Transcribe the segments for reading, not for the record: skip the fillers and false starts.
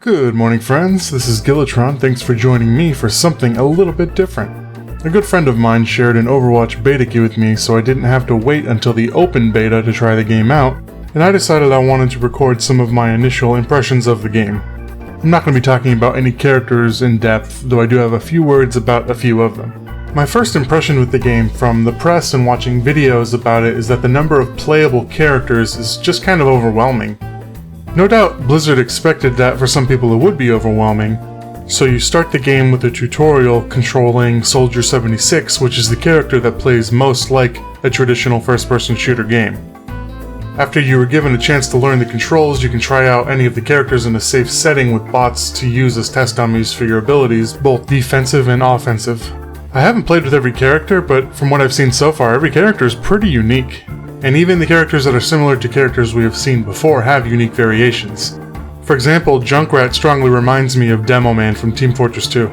Good morning, friends. This is Gilatron. Thanks for joining me for something a little bit different. A good friend of mine shared an Overwatch beta key with me, so I didn't have to wait until the open beta to try the game out, and I decided I wanted to record some of my initial impressions of the game. I'm not going to be talking about any characters in depth, though I do have a few words about a few of them. My first impression with the game from the press and watching videos about it is that the number of playable characters is just kind of overwhelming. No doubt Blizzard expected that for some people it would be overwhelming, so you start the game with a tutorial controlling Soldier 76, which is the character that plays most like a traditional first-person shooter game. After you were given a chance to learn the controls, you can try out any of the characters in a safe setting with bots to use as test dummies for your abilities, both defensive and offensive. I haven't played with every character, but from what I've seen so far, every character is pretty unique. And even the characters that are similar to characters we have seen before have unique variations. For example, Junkrat strongly reminds me of Demoman from Team Fortress 2.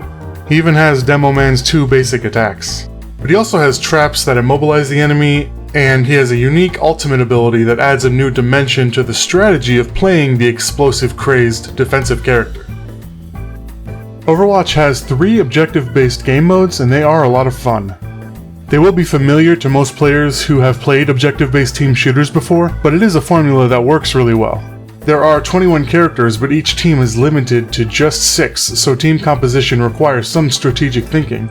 He even has Demoman's 2 basic attacks. But he also has traps that immobilize the enemy, and he has a unique ultimate ability that adds a new dimension to the strategy of playing the explosive, crazed, defensive character. Overwatch has 3 objective-based game modes, and they are a lot of fun. They will be familiar to most players who have played objective-based team shooters before, but it is a formula that works really well. There are 21 characters, but each team is limited to just 6, so team composition requires some strategic thinking.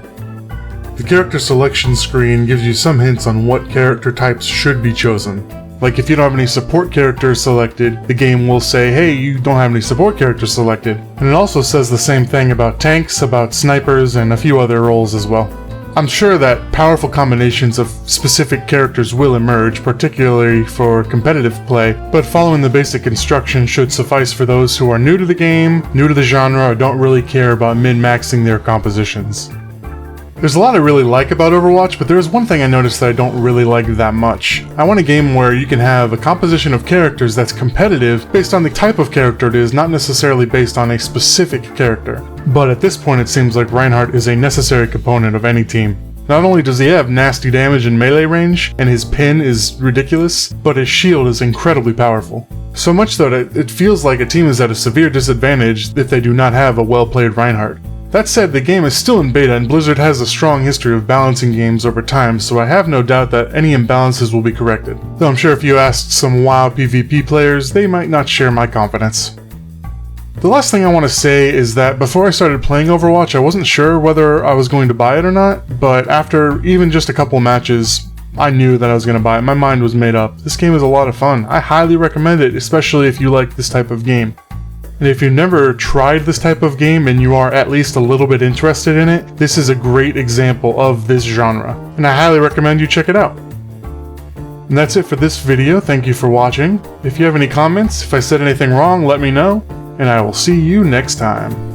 The character selection screen gives you some hints on what character types should be chosen. Like if you don't have any support characters selected, the game will say, hey, you don't have any support characters selected. And it also says the same thing about tanks, about snipers, and a few other roles as well. I'm sure that powerful combinations of specific characters will emerge, particularly for competitive play, but following the basic instructions should suffice for those who are new to the game, new to the genre, or don't really care about min-maxing their compositions. There's a lot I really like about Overwatch, but there is one thing I noticed that I don't really like that much. I want a game where you can have a composition of characters that's competitive based on the type of character it is, not necessarily based on a specific character. But at this point it seems like Reinhardt is a necessary component of any team. Not only does he have nasty damage and melee range, and his pin is ridiculous, but his shield is incredibly powerful. So much so that it feels like a team is at a severe disadvantage if they do not have a well-played Reinhardt. That said, the game is still in beta and Blizzard has a strong history of balancing games over time, so I have no doubt that any imbalances will be corrected. Though I'm sure if you asked some WoW PvP players, they might not share my confidence. The last thing I want to say is that before I started playing Overwatch, I wasn't sure whether I was going to buy it or not, but after even just a couple matches, I knew that I was going to buy it. My mind was made up. This game is a lot of fun. I highly recommend it, especially if you like this type of game. And if you've never tried this type of game and you are at least a little bit interested in it, this is a great example of this genre, and I highly recommend you check it out. And that's it for this video. Thank you for watching. If you have any comments, if I said anything wrong, let me know, and I will see you next time.